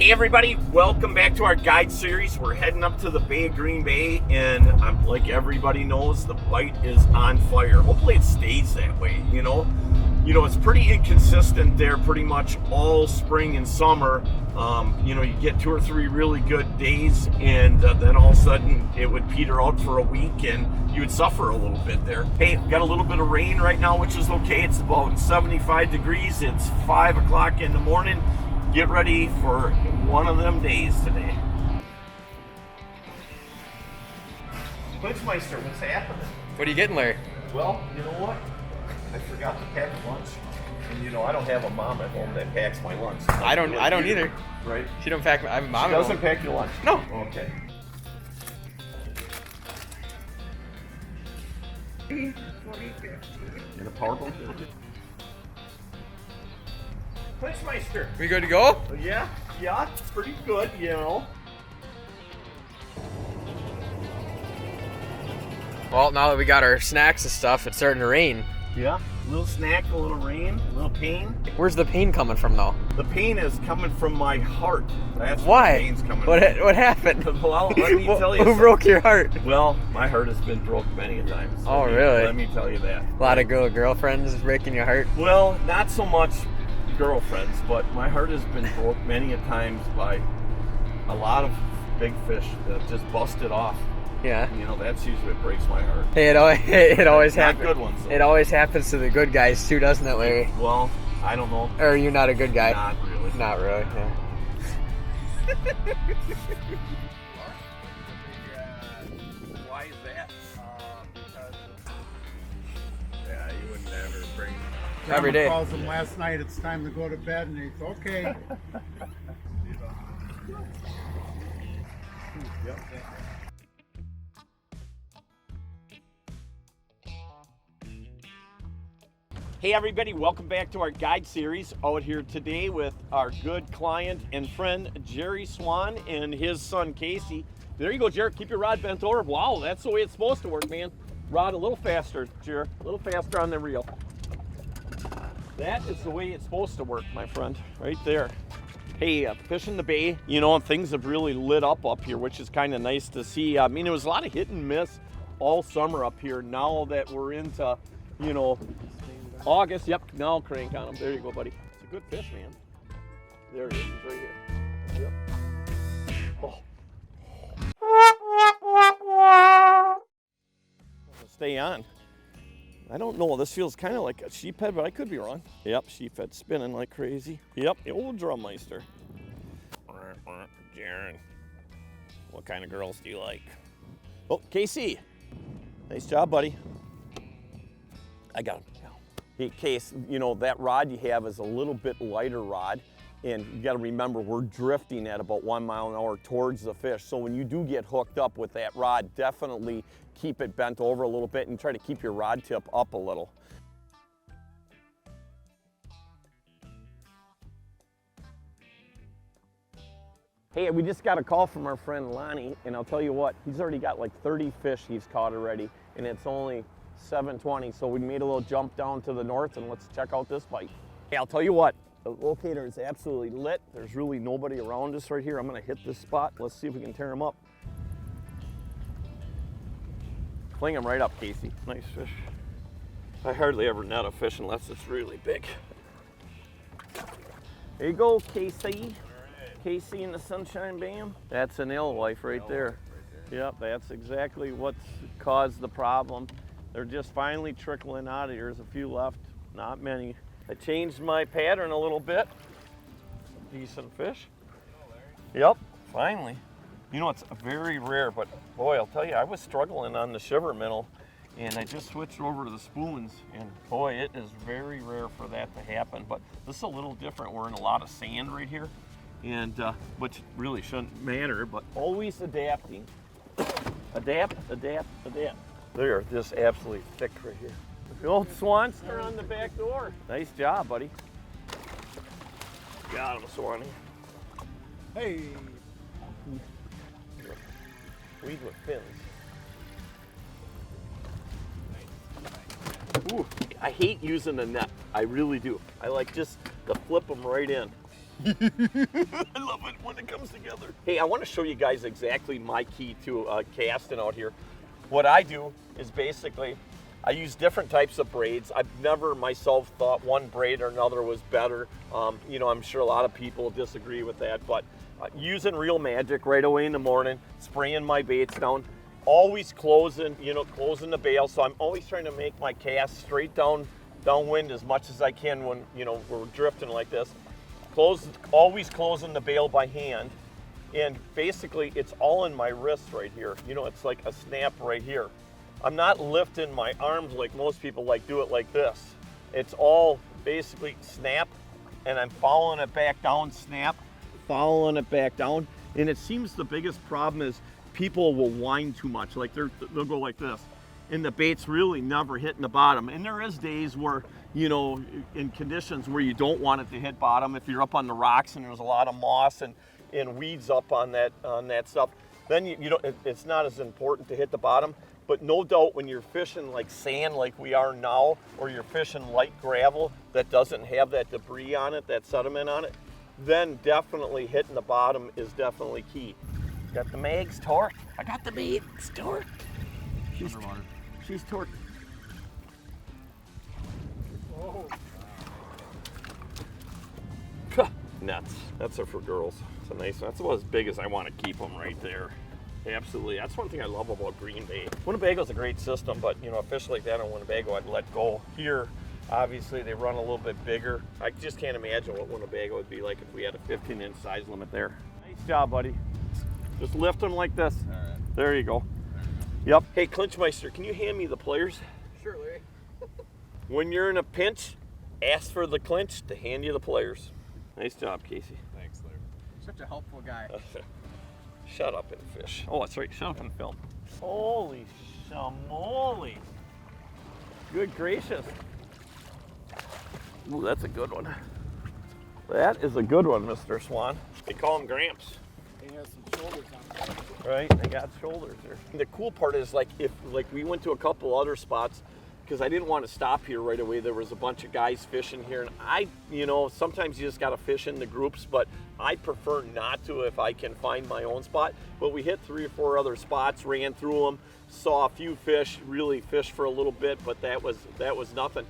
Hey everybody, welcome back to our guide series. We're heading up to the Bay of Green Bay, and like everybody knows, the bite is on fire. Hopefully it stays that way, you know, it's pretty inconsistent there pretty much all spring and summer. You get 2 or 3 really good days, and then all of a sudden it would peter out for a week and you would suffer a little bit there. Hey, got a little bit of rain right now, which is okay. It's about 75 degrees. It's 5 o'clock in the morning. Get ready for one of them days today. Blitzmeister, what's happening? What are you getting, Larry? Well, you know what? I forgot to pack lunch. And I don't have a mom at home that packs my lunch. I don't either. Right? She don't pack. I have a mom. She doesn't pack your lunch? No. Okay. 40, 50. In a power boat? Blitzmeister. We good to go? Yeah, it's pretty good, Well, now that we got our snacks and stuff, it's starting to rain. Yeah, a little snack, a little rain, a little pain. Where's the pain coming from, though? The pain is coming from my heart. That's why? Where the pain's coming what from. What happened? Well, let me tell you Who broke your heart? Well, my heart has been broke many a time. So really? Let me tell you that. A lot of girlfriends breaking your heart? Well, not so much girlfriends, but my heart has been broke many a times by a lot of big fish that just busted off. Yeah. That's usually what breaks my heart. Hey, it always happens. Not good ones, though. It always happens to the good guys too, doesn't it, Larry? Well, I don't know. Or you're not a good guy? Not really. Not really. Yeah. Why is that? Because you would never bring. Every day. Calls him last night. It's time to go to bed, and he's okay. Hey everybody, welcome back to our guide series. Out here today with our good client and friend Jerry Swan and his son Casey. There you go, Jerry. Keep your rod bent over. Wow, that's the way it's supposed to work, man. Rod a little faster, Jerry. A little faster on the reel. That is the way it's supposed to work, my friend. Right there. Hey, fishing the bay, and things have really lit up here, which is kind of nice to see. I mean, it was a lot of hit and miss all summer up here. Now that we're into, August, yep, now I'll crank on him. There you go, buddy. It's a good fish, man. There he is, he's right here. Yep. Oh. Stay on. I don't know, this feels kind of like a sheephead, but I could be wrong. Yep, sheephead spinning like crazy. Yep, the old drummeister. Jaron, what kind of girls do you like? Oh, Casey. Nice job, buddy. I got him. Hey, Case, that rod you have is a little bit lighter rod, and you got to remember we're drifting at about 1 mile an hour towards the fish. So when you do get hooked up with that rod, definitely keep it bent over a little bit and try to keep your rod tip up a little. Hey, we just got a call from our friend Lonnie, and I'll tell you what, he's already got like 30 fish he's caught already, and it's only 7:20, so we made a little jump down to the north, and let's check out this bite. Hey, I'll tell you what, the locator is absolutely lit. There's really nobody around us right here. I'm gonna hit this spot. Let's see if we can tear him up. Fling him right up, Casey. Nice fish. I hardly ever net a fish unless it's really big. There you go, Casey. Casey in the Sunshine Band. That's an alewife right there. Yep, that's exactly what's caused the problem. They're just finally trickling out of here. There's a few left, not many. I changed my pattern a little bit. Decent fish. Yep, finally. It's very rare, but boy, I'll tell you, I was struggling on the shiver minnow, and I just switched over to the spoons, and boy, it is very rare for that to happen. But this is a little different. We're in a lot of sand right here, and which really shouldn't matter, but always adapting. Adapt, adapt, adapt. They're just absolutely thick right here. The old Swanster on the back door. Nice job, buddy. Got him, Swanee. Hey. Weed with fins. Ooh, I hate using a net. I really do. I like just to flip them right in. I love it when it comes together. Hey, I want to show you guys exactly my key to casting out here. What I do is basically, I use different types of braids. I've never myself thought one braid or another was better. You know, I'm sure a lot of people disagree with that, but using Real Magic right away in the morning, spraying my baits down, always closing, you know, closing the bail. So I'm always trying to make my cast straight downwind as much as I can when, you know, we're drifting like this. Always closing the bail by hand. And basically it's all in my wrist right here. You know, it's like a snap right here. I'm not lifting my arms like most people do it like this. It's all basically snap, and I'm following it back down, snap, following it back down. And it seems the biggest problem is people will whine too much. Like they'll go like this, and the bait's really never hitting the bottom. And there is days where, you know, in conditions where you don't want it to hit bottom, if you're up on the rocks and there's a lot of moss and weeds up on that stuff, then you don't, it's not as important to hit the bottom. But no doubt when you're fishing like sand like we are now, or you're fishing light gravel that doesn't have that debris on it, that sediment on it, then definitely hitting the bottom is definitely key. Got the mags torqued. I got the mags torqued. She's torqued. Oh. Nuts. That's are for girls. It's a nice one. That's about as big as I want to keep them right there. Absolutely. That's one thing I love about Green Bay. Winnebago's a great system, but you know, a fish like that on Winnebago, I'd let go. Here, obviously, they run a little bit bigger. I just can't imagine what Winnebago would be like if we had a 15-inch size limit there. Nice job, buddy. Just lift them like this. All right. There you go. Yep. Hey, Clinchmeister, can you hand me the pliers? Sure, Larry. When you're in a pinch, ask for the clinch to hand you the pliers. Nice job, Casey. Thanks, Larry. Such a helpful guy. Shut up and fish. Oh, that's right. Shut up and film. Holy shamoly. Good gracious. Ooh, that's a good one. That is a good one, Mr. Swan. They call him Gramps. He has some shoulders on him. Right, they got shoulders there. And the cool part is, if we went to a couple other spots, because I didn't want to stop here right away. There was a bunch of guys fishing here, and you know, sometimes you just got to fish in the groups, but I prefer not to if I can find my own spot. But we hit 3 or 4 other spots, ran through them, saw a few fish, really fished for a little bit, but that was nothing.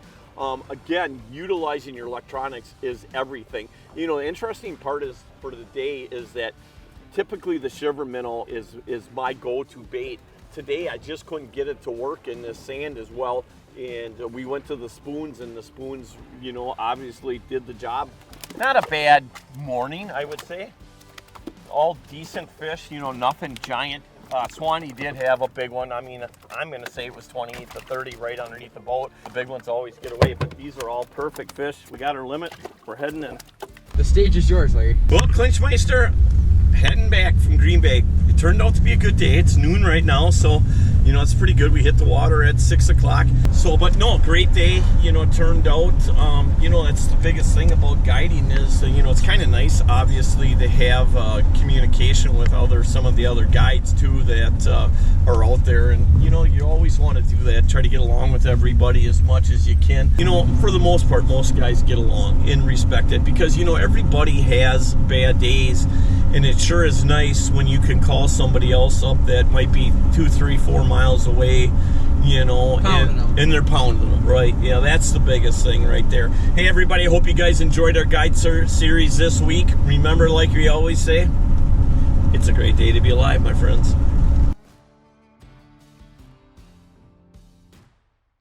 Again, utilizing your electronics is everything. You know, the interesting part is for the day is that typically the shiver minnow is my go-to bait. Today I just couldn't get it to work in the sand as well, and we went to the spoons, and the spoons, you know, obviously did the job. Not a bad morning, I would say. All decent fish, you know, nothing giant. Swanee did have a big one. I mean, I'm going to say it was 28 to 30 right underneath the boat. The big ones always get away, but these are all perfect fish. We got our limit. We're heading in. The stage is yours, Larry. Well, Clinchmeister, heading back from Green Bay. It turned out to be a good day. It's noon right now, so, you know, it's pretty good. We hit the water at 6 o'clock. So, but no, great day, you know, turned out. You know, that's the biggest thing about guiding is, you know, it's kind of nice, obviously, to have communication with some of the other guides, too, that are out there. And, you know, you always want to do that, try to get along with everybody as much as you can. You know, for the most part, most guys get along and respect it because, you know, everybody has bad days. And it sure is nice when you can call somebody else up that might be 2, 3, 4 miles away, you know, and they're pounding them, right? Yeah, that's the biggest thing right there. Hey, everybody, I hope you guys enjoyed our guide series this week. Remember, like we always say, it's a great day to be alive, my friends.